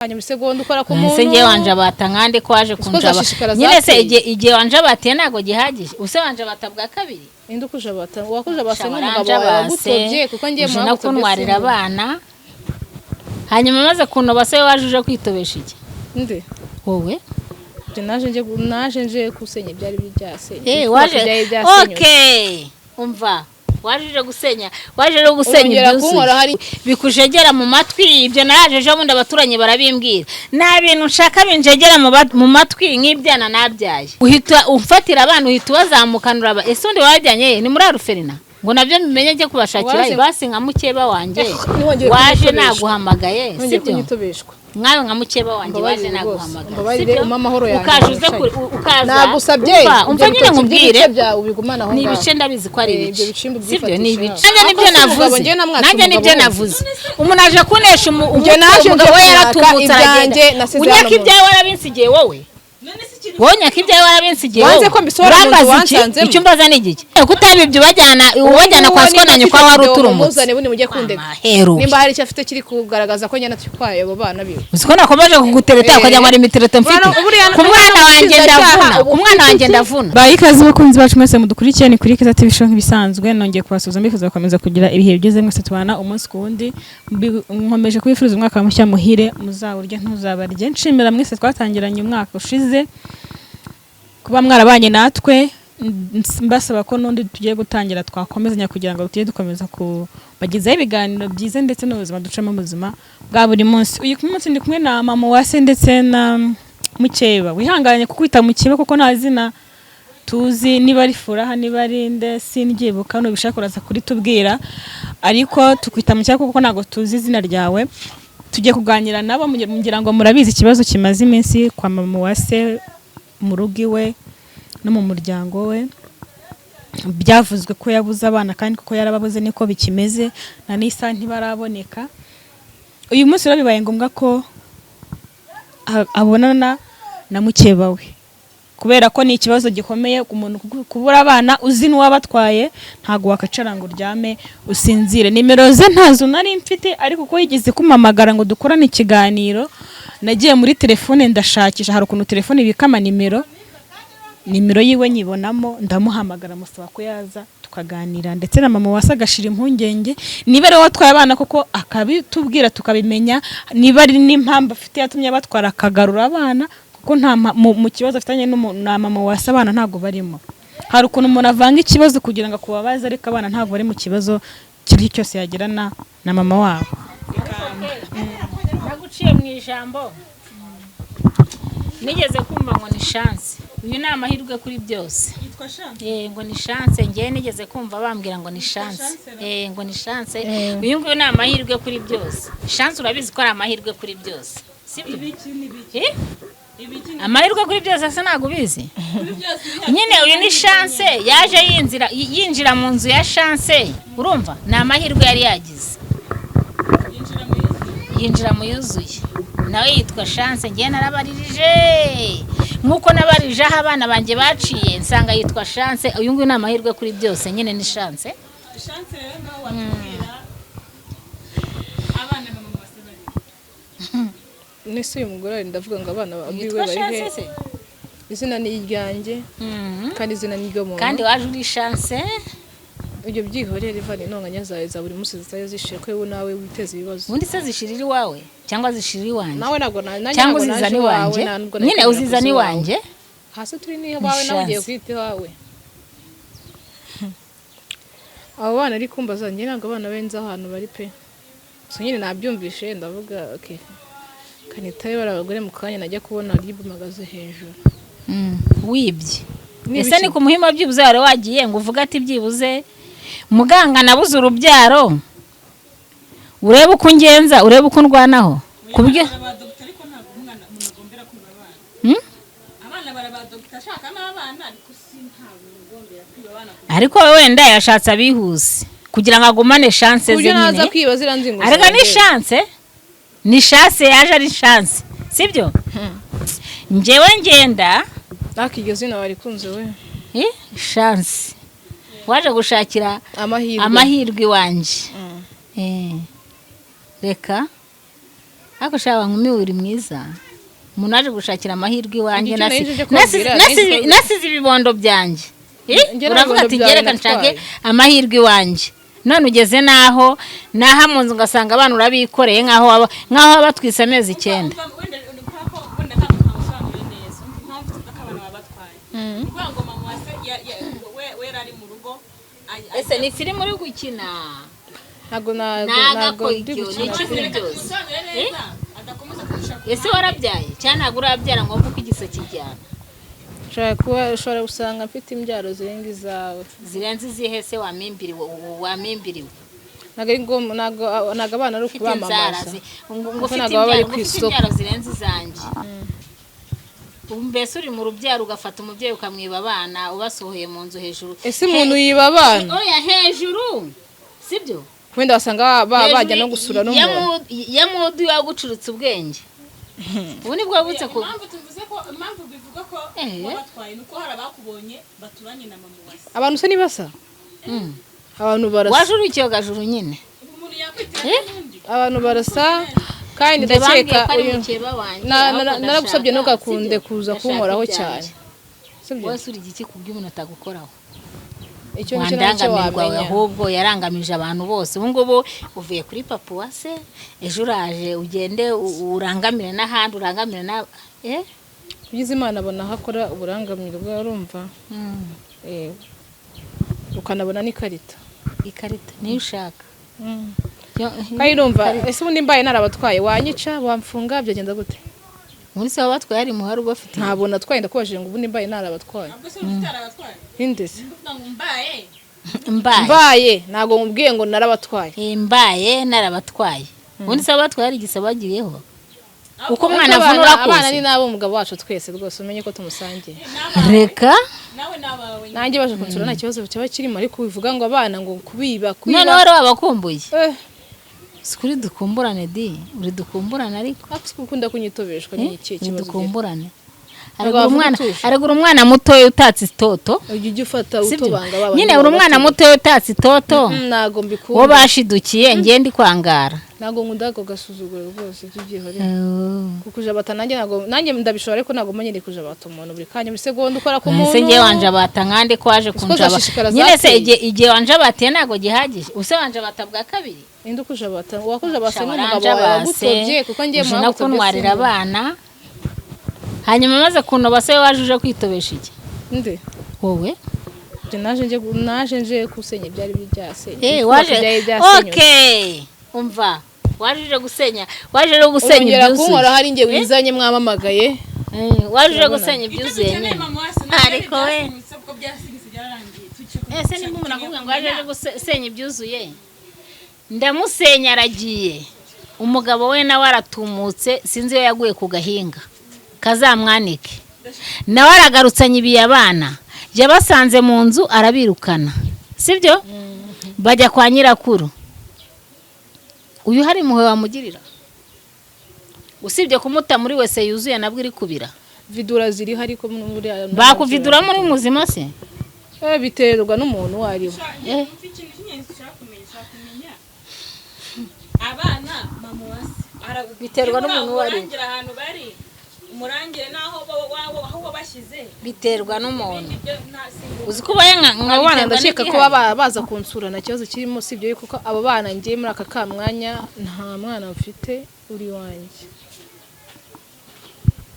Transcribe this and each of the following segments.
Segonda ukora ku muntu se ngiye wanje batangande ko waje kunjaba nyine se igihe wanje batiye nago gihagije use wanje batabwa kabiri inde kuje bata wakuje basema umugabo wagutobye kuko ngiye mu no kunwarira abana hanyuma maze kuno base wajuje kwitobesha iki nde wowe naje nje kusenya byari byase waje okay umva wajije gusenya waje gusenya bikujegera mu matwi ibyo narajeje bundi abaturanye barabimbwira na bintu nshaka binjegera mu matwi nk'ibyana nabyaye uhita umfatira abantu uhita wazamukanura ese undi wajyanye ni muri Aruferina ngo nabyo bimenye cyo kubashakira basi nka mukeba wanje waje naguhamagaye sibyo mwawe nka mukeba wanje waje naguhamagaye ukajuze nagusabye umva nyine nkubwire ni ibice ndabizi ko ari ibice sibyo ni ibice nanjye nibyo navuze umuntu aje kunesha umugabo yaratubutse aragenda unyaka ibyawe warabinsigiye wowe wonya kibyaye warabinsigiye wanze ko mbisora ngo wansanze icyo mbaza ni igiki kutabibyo ubajyana kwa skona kwa wari uturumutse muzane buni mujye kundega nimba hari icyo afite kiri kugaragaza ko nyana tukwaye abo bana biwe skona komeje kugutereta akajya ngo imitereta mfite umwana wanjye ndavuna bayikazi bakunzi bacu mwese mudukurikiye ni kuri Kiza TV show nk'ibisanzwe nongeye kubasuza mbikuza bakomeza kugira ibihe bigeze mwese tubana umunsi kundi nkomeje kwifuriza umwaka mushya muhire muzawurye ntuzabarye nshimira mwese twatangiranye umwaka ushize kuba mwarabanye natwe mbasaba ko nundi tugiye gutangira twakomezanya kugira ngo tujye dukomeza kubagezaho ibiganiro byiza ndetse n'ubuzima ducamo ubuzima bwa buri munsi uyu munsi ndi kumwe na mama wase ndetse na mukeba wihanganye kukwita mukeba kuko nta zina tuzi niba ari Furaha niba ari nde singibuka no bishaka kuraza kuri tubwira ariko tukwita mukeba kuko ntago tuzi izina ryawe tujye kuganira nabo mugira ngo murabizi ikibazo kimaze iminsi kwa mama wase mu rugo iwe no mu muryango we byavuzwe ko yabuze abana kandi kuko yarababuze niko bikimeze na nisa ntibaraboneka uyu munsi bibaye ngombwa ko abonana na mukeba we kubera ko ni ikibazo gikomeye ku muntu kubura abana uzi n'uwabatwaye ntago wakacara ngo uryame usinzire nimero ze ntazo nari mfite ariko ko yigeze kumamagara ngo dukorane ikiganiro nagiye muri telefone ndashakisha hari ukuntu telefone ibikama nimero yiwe nyibonamo ndamuhamagara musaba ko yaza tukaganira ndetse na mama wase agashira impungenge niba ari watwaye abana koko akabitubwira tukabimenya niba ari n'impamvu afite yatumye batwara akagarura abana kuko nta mu kibazo afitanye na mama wase abana ntago barimo hari ukuntu umuntu avanga ikibazo kugira ngo kubabaza ariko abana ntago bari mu kibazo kiri cyose yagirana na mama wabo naguciye mu ijambo nigeze kumva ngo ni chance uyu ni amahirwe kuri byose yitwa chance ngo ni chance ngiye nigeze kumva bambwira ngo ni chance ngo ni chance uyu nguyu ni amahirwe kuri byose chance urabizi ko ari amahirwe kuri byose sibyo amahirwe kuri byose asa ntago ubizi nyine uyu ni chance yaje yinjira mu nzu ya chance urumva ni amahirwe yari yagize yinjira mu yuzuye nawe yitwa chance ngiye narabaririje nkuko nabarije aho abana banjye baciye nsanga yitwa chance uyu nguyu ni amahirwe kuri byose nyine ni chance rero ngaho watubwira abana mama basabari nese uyu mugore ndavuga ngo abana biwe bari he izina ni iryanjye kandi izina ni ryo muntu kandi waje uri chance ibyo byihorere ivani ntonganya zawe za buri munsi zitayo zishire ko yewe nawe witeze ibibazo ubundi se zishirira iwawe cyangwa zishirira iwanjye nawe nago cyangwa uzizana iwanjye nyine uzizana iwanjye hasi turi ni iwawe nawe ugiye kwita iwawe abo bana ari kumbaza njye ntabwo abana benza ahantu bari pe so nyine nabyumvishe ndavuga okay kanitaye barabagore mu kanya najya kubona ry'ibumagaze hejuru wibye ese ni ku muhima byibuze wari wagiye ngo uvuga ati byibuze muganga nabuze urubyaro urebe uko ngenza urebe uko ndwanaho kubyo ariko wenda yashatse abihuse kugira ngo agumane chance ze nyine arega ni chance yaje ari chance sibyo njyewe ngenda akiryo zina wari kunze we chance waje gushakira amahirwe wanje reka ariko shaba nkumi uri mwiza umuntu aje gushakira amahirwe iwanjye nasize ibibondo byanjye uravuga ati gereka nshake amahirwe iwanjye none ugeze naho mu nzu ugasanga abantu urabikoreye nk'aho batwise amezi 9. ese ni filime uri gukina ntago ndi gukina byose ese warabyaye cyane ntabwo urabyara ngo uvuke igiso kijyana ushobora gusanga mfite imbyaro zirenga izawe zirenze izihe se wamimbiriwe ntago abana ari ukubamamaza ngo ufite imbyaro zirenze izanjye mbese uri mu rubyaro ugafata umubyeyi ukamwiba abana ubasohoye mu nzu hejuru ese umuntu yiba abana oya hejuru sibyo wenda wasanga bajya no gusura n'umuntu yamudu yagucurutse ubwenge ubu nibwo wabutse ko impamvu bivuga ko wabatwaye nuko hari abakubonye baturanye na mama wase abantu se nibasa abantu barasa wajuru icyogajuru nyine umuntu yakwitira abantu barasa kandi ndakeka naragusabye ntugakunde kuza kunkoraho cyane wese uri igiki kubyo umuntu atagukoraho icyo nicyo nacyo wamenya ahubwo yarangamije abantu bose ubu ngubu uvuye kuri papa wase ejo uraje ugende urangamire n'ahandi urangamire na ugize Imana abona hakora uburangamire bwa urumva ukanabona n'ikarita niyo ushaka kandi urumva ese ubundi mbaye narabatwaye wanyica wamfunga byagenda gute muri se wabatwaye ari muhari ubafite ntabona twenda kubajije ngo ubundi mbaye narabatwaye hindese mbaye ntago mubwiye ngo narabatwaye mbaye narabatwaye ubundi se wabatwaye ari igisabagiriyeho uko mwana avunura kose abana ni nabo umugabo wacu twese rwose umenye ko tumusangiye reka nanjye baje kunsura nta kibazo cyaba kirimo ariko bivuga ngo abana ngo kubiba none wari wabakumbuye sikuri dukumburane uri dukumburane ariko ukunda kunyitobeshwa ni iki kibazo dukumburane aragura umwana muto utatse itoto ujye ufata utobanga baba nyine uri umwana muto utatse itoto nago mbikunda wo bashidukiye ngende kwangara nago nkundako gasuzuguro rwose tubyihore kukuja batanange nago nanjye ndabishora ariko nago manyere kuja bata umuntu buri kanya buri segonda ukora ku muntu se ngiye wanje bata nkande kwaje kunjaba nyine se igihe wanje batiye nago gihagije use wanje batabwa kabiri inde kuja bata wakuja base n'umugabo wagutobye kuko ngiye mu kunwarira abana hanyuma maze kuno base wajuje kwitobesha iki nde wowe naje nje kusenya byari byase waje okay umva wajuje gusenya ibyuzuye kunkora hari nge wizanye mwamamagaye wajuje gusenya ibyuzuye ariko we ese ni umuntu akubwira ngo wajuje gusenya ibyuzuye ndamusenya aragiye umugabo we nawe aratumutse sinzi yo yaguye ku gahinga kazamwanike nawe aragarutsanya ibiye abana yabasanze mu nzu arabirukana sibyo bajya kwa nyirakuru uyu hari muhe wamugirira usibye kumuta muri wese yuzuye nabwo iri kubira vidura ziri hari ko muri bakuvidura muri muzima se biterwa n'umuntu wariwe abana mama wase biterwa n'umuntu wariwe umurangire naho aho bashyize biterwa n'umuntu uzi ko baye nka abana ndakeka ko baza kunsura na kibazo kirimo sibyo kuko abo bana ngiye muri aka kamwanya nta mwana mfite uri wanjye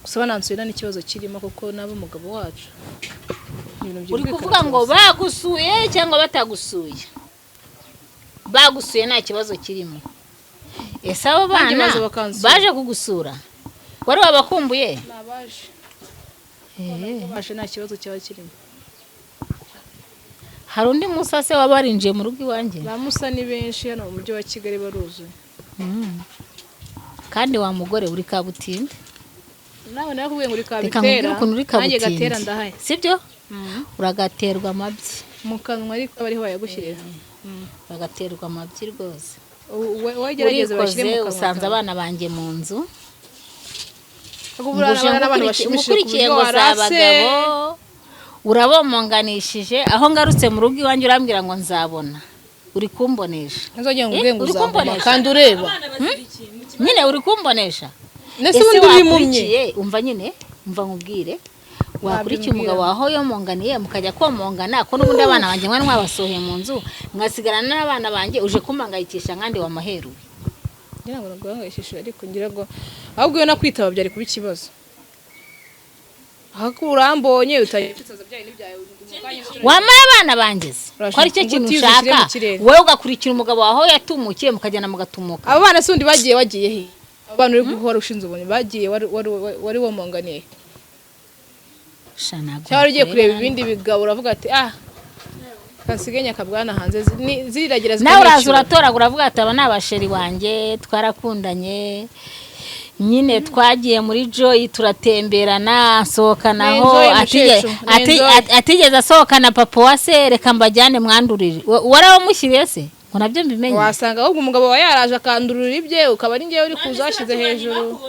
gusa banansura n'ikibazo kirimo kuko nabo umugabo wacu uri kuvuga ngo bagusuye cyangwa batagusuye bagusuye nta kibazo kirimo ese abo bana baje kugusura wari wabakumbuye nabaje baje nta kibazo cyaba kirimo hari undi musase wabarinjiye mu rugo iwanjye bamusa ni benshi hano mu mujyi wa Kigali baruzuye kandi wa mugore uri kabutinde nawe nakubwiye ngo uri kabitera nanjye gatera ndahaye sibyo uragaterwa amabyi mu kanwa ariko abariho bayagushyirira bagaterwa amabyi rwose wagerageza bashyire mu kanwa usanze abana banjye mu nzu mukurikiye ngo zabagabo urabomonganishije aho ngarutse mu rugo iwanjye urambwira ngo nzabona uri kumbonesha nzajya ngubwe ngo uri uzabona kumbonesha? kandi ureba nyine uri kumbonesha nese ese ubundi ubimumye wakurikiye umva nyine umva nkubwire wakurikiye umugabo waho yo munganiye mukajya komongana ko n'ubundi abana banjye mwana mwabasohoye mu nzu ngasigarana n'abana banjye uje kumangayikisha nkandi wa maheruwe ngira ngo nagwangayishije ariko ngira ngo ahubwo yo nakwitaba byari kuba ikibazo hakurambonye utayitsaza byaye n'ibyaye wamaye abana banjye ko ari cyo kintu ushaka wowe ugakurikira umugabo waho yatumukiye mukajyana mugatumuka abo bana sundi bagiye he abantu uri guhora ushinze ubonye bagiye wari womonganiye cyangwa ugiye kureba ibindi bigabo uravuga ati kansigenya akabwana hanze ziriragira nawe uraza uratoragura uravuga ati aba ni abasheri wanjye twarakundanye nyine twagiye muri Joy turatemberana sohokanaho atigeze asohokana papa wa se reka mbajyane mwandurire warabamushyiriye se ngo nabyo mbimenye wasanga ahubwo umugabo wa yaraje akandurura ibye ukaba ari ngewe uri kuzashyize hejuru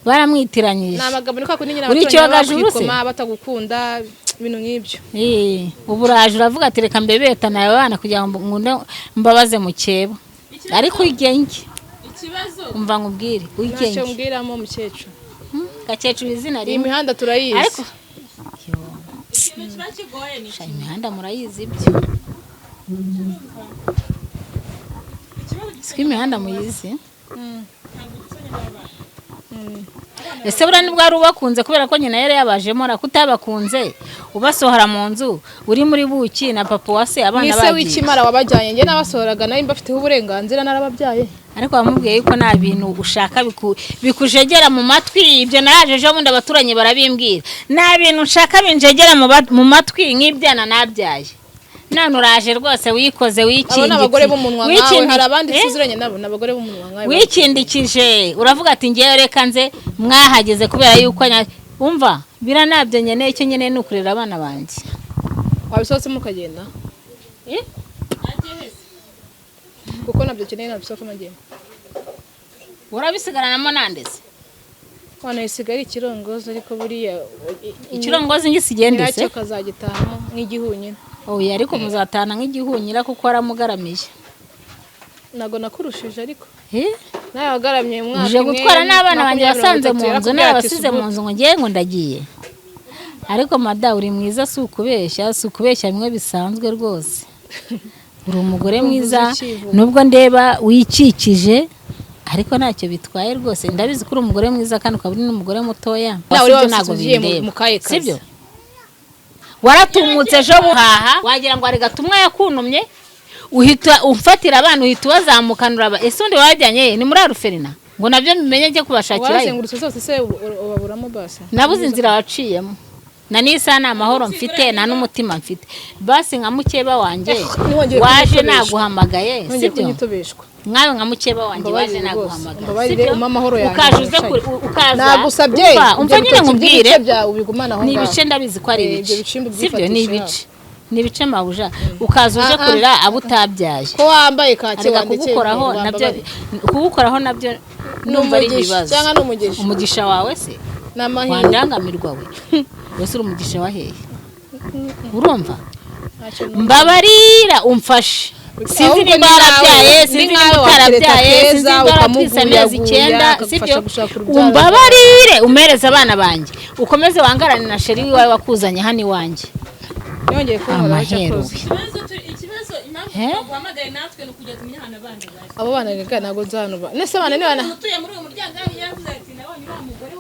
baramwitiranyije namagabo niko kundi nyina uri cyogajuru se batagukunda ibintu nk'ibyo ubu uraje uravuga ati reka mbebeta nawe bana kugira ngo ngunde mbabaze mu cyebo ariko igenge umva ngubwire ugenge ntacyo mbwiramo mukecuru gakecuru izina rimwe imihanda turayizi ariko imihanda murayizi ibyo siko imihanda muyizi ese buriya nibwo wari ubakunze kubera ko nyina yari yabajemo kutabakunze ubasohora mu nzu uri muri buki na papa wa se abana bagiye nise w'ikimara wabajyanye njye nabasohoraga nayo mbafiteho uburenganzira narababyaye ariko bamubwiye yuko nta bintu ushaka bikujegera mu matwi ibyo narajeje bundi abaturanyi barabimbwira nta bintu ushaka binjegera mu matwi nk'ibyana nabyaye none uraje rwose wikoze wikindikije abagore b'umunwa nkawe hari abandi tuziranye nabo n'abagore b'umunwa nkawe wikindikije uravuga ati ngewe reka nze mwahageze kubera yuko umva biranabyo nyene icyo nyene ni ukurera abana banjye wabisohotse mukagenda kuko nabyo keneye nabisohoka magenda urabisigaranamo nandese wana isigara ikirongozi ariko buriya ikirongozi ngisigendese nacyo kazagitahamo nk'igihunyira oya ariko muzatana nk'igihunyira kuko aramugaramiye nago nakurushije ariko nawe wagaramye umwaka uje gutwara n'abana banjye basanze mu nzu n'abasize mu nzu ngo ngiye ngo ndagiye ariko mada uri mwiza si ukubeshya bimwe bisanzwe rwose uri umugore mwiza nubwo ndeba wikikije ariko ntacyo bitwaye rwose ndabizi ko uri umugore mwiza kandi ukaba uri n'umugore mutoya nawe ntabwo bindeba sibyo waratumutse ejo buhaha wagira ngo ari gatumwa yakunumye uhita umfatira abana uhita ubazamukanura ese undi wajyanye ni muri Aruferina ngo nabyo bimenye njye kubashakira warasengurutse zose se ubaburamo base nabuze inzira waciyemo na nisa na amahoro mfite na n'umutima mfite basi nka mukeba wanjye waje naguhamagaye sibyo mwawe nka mukeba wanjye waje naguhamagaye ukajuze ukaza nagusabye umva nyine nkubwire ni ibice ndabizi ko ari ibice sibyo ni ibice ni ibice mabuja ukaza uje kurira abo utabyaye ko wambaye kake wandike kugukoraho nabyo numva ari ibibazo cyangwa n'umugisha umugisha wawe se wandangamirwa we wese uri umugisha wa hehe urumva mbabarira umfashe sinzi niba warabyaye sinzi niba utarabyaye sinzi niba waratwise amezi 9 sibyo umbabarire umereze abana banjye ukomeze wangarane na sheri wawe wakuzanye hano iwanjye yongeye kunkora cyakoze ikibazo impamvu guhamagaye natwe no kujya tumenya hana bandi abo bana rega nago nzanuba nese bana ni bana mutuye muri uwo muryango yavuze ati nabonye wa mugore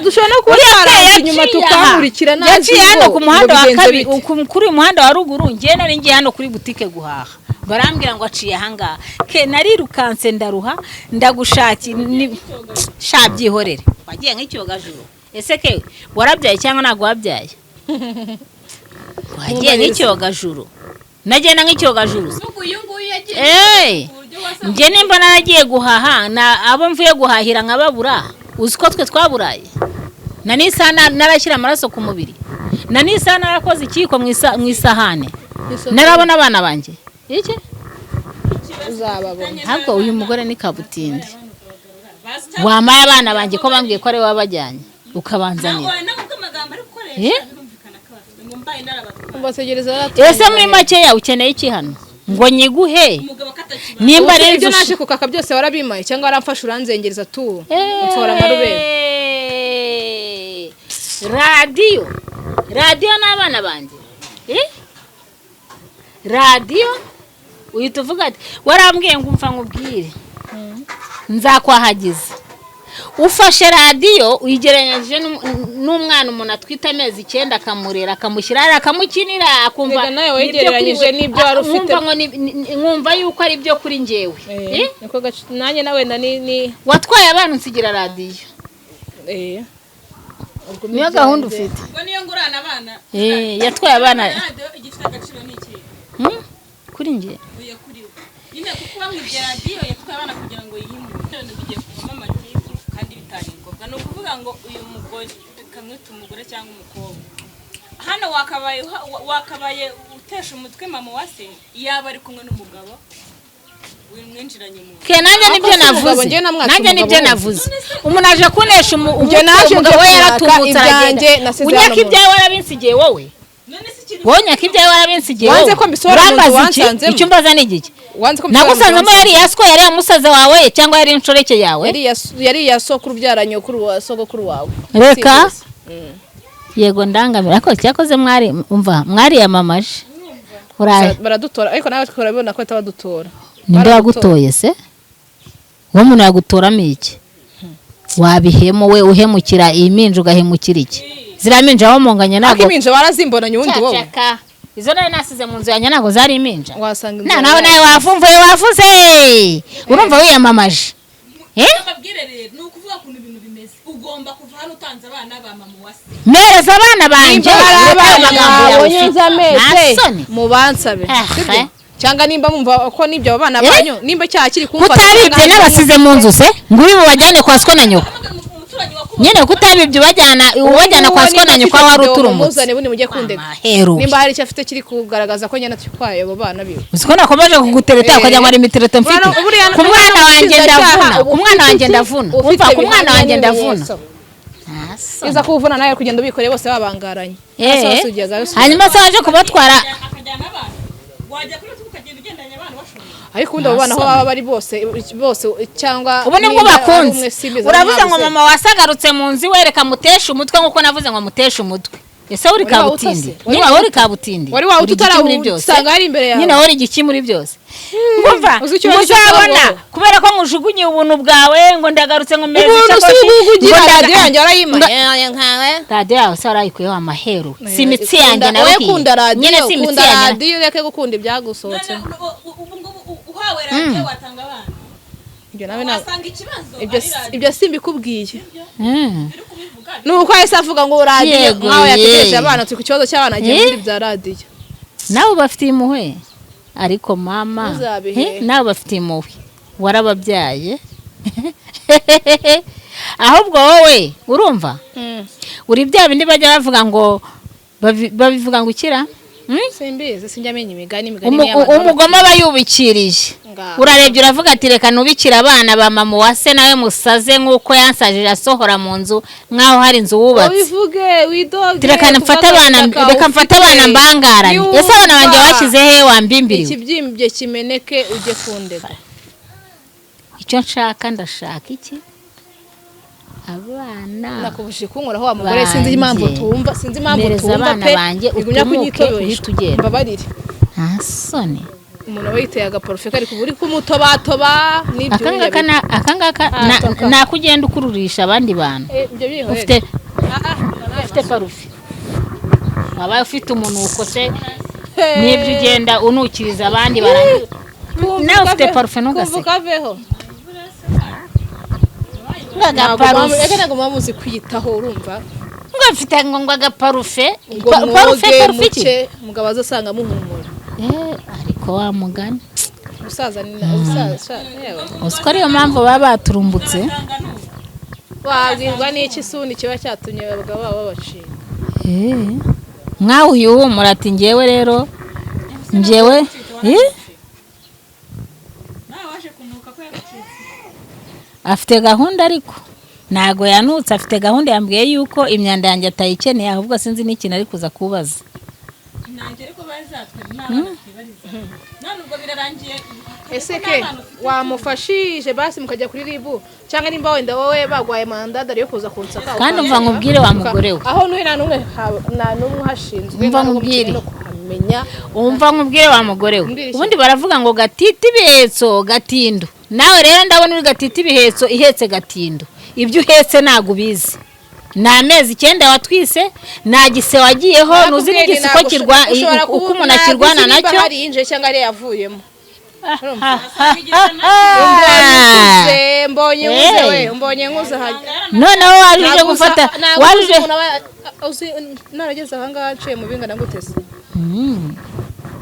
dushobora no kuba yaranze inyuma tukamurikira nazi yaciye hano ku muhanda wa kabiri kuri muhanda wa ruguru ngiye nari ngiye hano kuri butike guhaha barambwira ngo aciye ahangaha ke narirukanse ndaruha ndagushaki shabyihorere wagiye nk'icyogajuru ese ke warabyaye cyangwa ntago wabyaye wagiye nk'icyogajuru nagenda nk'icyogajuru njye nimba naragiye guhaha abo mvuye guhahira nkababura uzi ko twe twaburaye na nisa narashyira amaraso ku mubiri na nisa narakoze ikiko mu isahane narabona abana banjye iki ntabwo uyu mugore ni kabutinde wamaye abana banjye ko bambwiye ko ari wowe wabajyanye ukabanzanira ese muri make yawe ukeneye iki hano ngo nyiguhe umugabo akatakiba nimba Ubuse rero ibyo naje kukaka byose warabimaye cyangwa waramfashe uranzengereza tu utora amarubere. radiyo n'abana banjye radiyo uhita uvuga ati warambwiye ngo umva nkubwire nzakwahagiza ufashe radiyo uyigereranyije n'umwana umuntu atwite amezi 9 akamurera akamushyira akamukinira akumva Mbega nawe wegereranyije n'ibyo wari ufite. nkumva yuko ari byo kuri njyewe niko nanjye nawe ni watwaye abana unsigira radiyo niyo gahunda ufite ngo niyo ngurana abana yatwaye abana radio igifite agaciro n'iki kuri njye uye kuri we nyine kuko bamwibye radio yatwaye abana kugira ngo yihimure none bigiye kuvamo amatiku kandi bitari ngombwa no kuvuga ngo uyu mugore kamwita umugore cyangwa umukobwa hano wakabaye utesha umutwe mama wase yaba ari kumwe n'umugabo nanjye nibyo navuze umuntu aje kunesha umugabo we yaratungutse aragenda unyaka ibyawe warabinsigiye wowe wonyaka ibyawe warabinsigiye wowe urambaza icyo mbaza ni igiki nagusanzemo yari yasiko yari yamusaza wawe cyangwa yari inshoreke yawe yari yasokuru byaranye kuri wa sogokuru wawe reka yego ndangamira ko cyakoze mwari yamamaje baradutora ariko nawe twabibona ko atabadutora ninde wagutoye se uwo muntu yagutoramo iki wabihemo we uhemukira iyi minje ugahemukira iki ziraminje aho munganya nago akiminje warazimbonanye ubundi wowe izo nayo nasize mu nzu yanjye nago zari iminja wasanga nawe wavumvuye wavuze urumva wiyamamaje ababwire rero ni ukuvuga ukuntu ibintu bimeze ugomba kuva hano utanze abana ba mama wase mereza abana banjye mubansabe cyangwa nimba mumva ko nibyo abana banyu nimba cyakiri kumva kutabibye n'abasize mu nzu se nguri mubajyane kwa siko na nyoko nyene kutabibye ubajyana kwa siko na nyoko wari uturumutse muzane bundi mujye kundega nimba hari icyo afite kiri kugaragaza ko nyana twikwaye abo bana biwe siko nakomeje kugutereta ukajya ngo ari imitereta mfite ku mwana wanjye ndavuna umva ku mwana wanjye ndavuna iza kuvuna nawe kugenda ubikoreye bose babangaranye hanyuma se waje kubatwara wajya kuri tukagenda ugendanye abana bashobora ariko ubundi abo bana aho baba bari bose cyangwa ubu nibwo bakunze uravuze ngo mama wasagarutse mu nzu wereka mutesha umutwe nkuko navuze ngo mutesha umutwe ese uri kabutindi niba uri kabutindi wari wawe utarausanga ari imbere yawe nyine wari igiki muri byose umva muzabona kubera ko ngujugunye ubuntu bwawe ngo ndagarutse ngo meze ngo radio yanjye arayimaye nkawe radio yawe se arayikuyeho amaheru si imitsi yanjye nawe nyine si imitsi yanjye radio ureke gukunda ibyagusohotse uhawe radio watanga abana ibyo nawe wasanga ikibazo ibyo simbikubwiye nuko ahise avuga ngo radio nkawe yategereje abana turi ku kibazo cy'abana agiye muri bya radio nawe bafite impuhwe ariko mama nawe bafite impuhwe warababyaye ahubwo wowe urumva uri bya bindi bajya bavuga ngo babivuga ngo ukira simbizi sinjamenya imigani umugoma aba yubikirije urarebye uravuga ati reka nubikira abana ba mama wase nawe musaze nk'uko yansajije asohora mu nzu nk'aho hari inzu wubatse ubivuge widoge reka mfate abana mbangaranye ese abana banjye bashyize he wambimbiriwe ikibyimbye kimeneke ujye kundega icyo nshaka ndashaka iki abana nakubuje kunkoraho wa mugore sinzi impamvu tumva pe igumya kunyitobesha mbabarire ntasone umuntu witeye agaparufe kari kuburi kumutobatoba n'ibyo akangaka nakugenda ukururisha abandi bantu ufite parufe waba ufite umuntu ukose n'ibyo ugenda unukiriza abandi barangiza nawe ufite parufe ntugaseke ntabwo muzi kwiyitaho urumva ngo mfite ngo agaparufe parufe iki mugabo azasanga muhumura ariko wa mugani umusaza ni umusaza usiko ariyo mpamvu baba baturumbutse wabwirwa n'iki suni kiba cyatumye abagabo baba babacika mwawe uyuhumura ati ngewe rero ngewe afite gahunda ariko ntago yanutse afite gahunda yambwiye yuko imyanda yanjye atayikeneye ahubwo sinzi n'ikintu ari kuza kubaza nanjye ariko baza natwe n'abana twibariza none ubwo birarangiye ese ke wamufashije basi mukajya kuri ribu cyangwa nimba wenda wowe bagwaye mandada yo kuza kunsaka kandi umva nkubwire wa mugore we aho nta n'umwe hashinzwe umva nkubwire menya umva nkubwire wa mugore we ubundi baravuga ngo gatiti bihetso gatindo nawe rero ndabona uri gatiti bihetso ihetse gatindo ibyo uhetse ntago ubizi ni amezi 9 watwise nta gise wagiyeho nuzi n'igisiko kirwa uko umuntu akirwana nacyo hari inje cyangwa ari yavuyemo mbonye nkuze hajya noneho wajije gufata wajije narageze aha ngaha nciye mu bingana gutese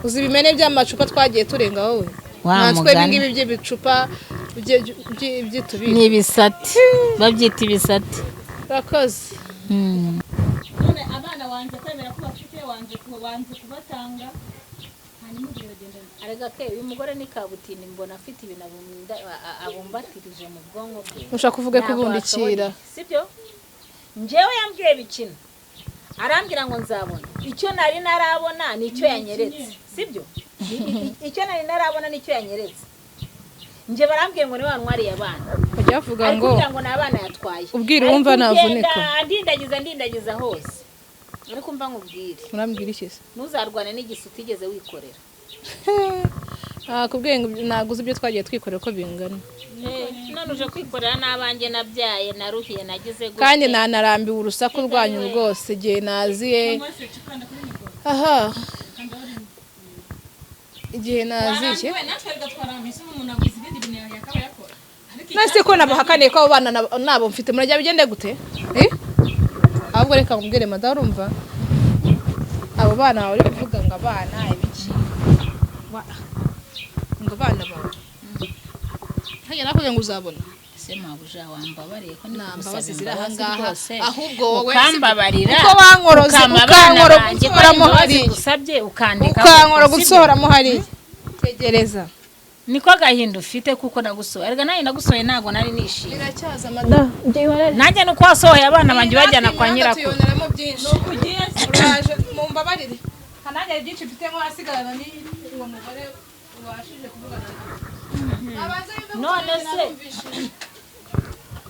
uzi ibimene by'amacupa twagiye turenga wowe natwe ibingibi by'ibicupa by'itubizi ni ibisate babyita ibisate urakoze none abana wanjye kwemera ko bafite wanjye kubatanga hanyuma biragenda arega ke uyu mugore ni kabutini mbona afite ibintu abumbatirije mu bwonko bwe ushaka kuvuga ko ubundikira sibyo njyewe yambwiye bikina arambwira ngo nzabona icyo nari narabona nicyo yanyeretse sibyo icyo nari narabona nicyo yanyeretse nje barambwiye ngo ni wantwariye abana bajya bavuga ngo n'abana yatwaye ubwira wumva navunika ndindagiza hose ariko mva nkubwire murambwira iki se ntuzarwane n'igisi utigeze wikorera kubwiye ngo naguze ibyo twagiye twikorera uko bingana none uje kwikorera n'abanjye nabyaye naruhiye nagize gute kandi nanarambiwe urusaku rwanyu rwose igihe naziye aha igihe naziye nase ko nabahakaniye ko abo bana nabo mfite murajya bigende gute ahubwo reka nkubwire madamu urumva abo bana bawe uri kuvuga ngo abana ibiki ngo abana bawe hanyuma nakugira ngo uzabona ese mabuja wambabariye ko nambabazi ziri aha ngaha ahubwo wowe ukambabarira uko wankoroze ukankora gusohoramo hariya usabye ukandika ukankora gusohoramo hariya tegereza niko gahinda ufite kuko nagusohoye erega nayo nagusohoye ntago nari nishimye biracyaza madamu nanjye nuko wasohoye abana banjye bajyana kwa nyirakuru tuyoneramo byinshi uraje mumbabarire kanajya byinshi mfite nko hasigarana n'uwo mugore ubashije kuvugana none se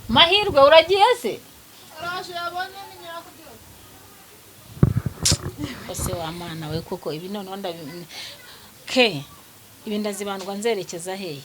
mahirwe uragiye se araje yabonye n'inyakubyo ose wa mana we kuko ibi noneho ke ibi ndazibandwa nzerekeza hehe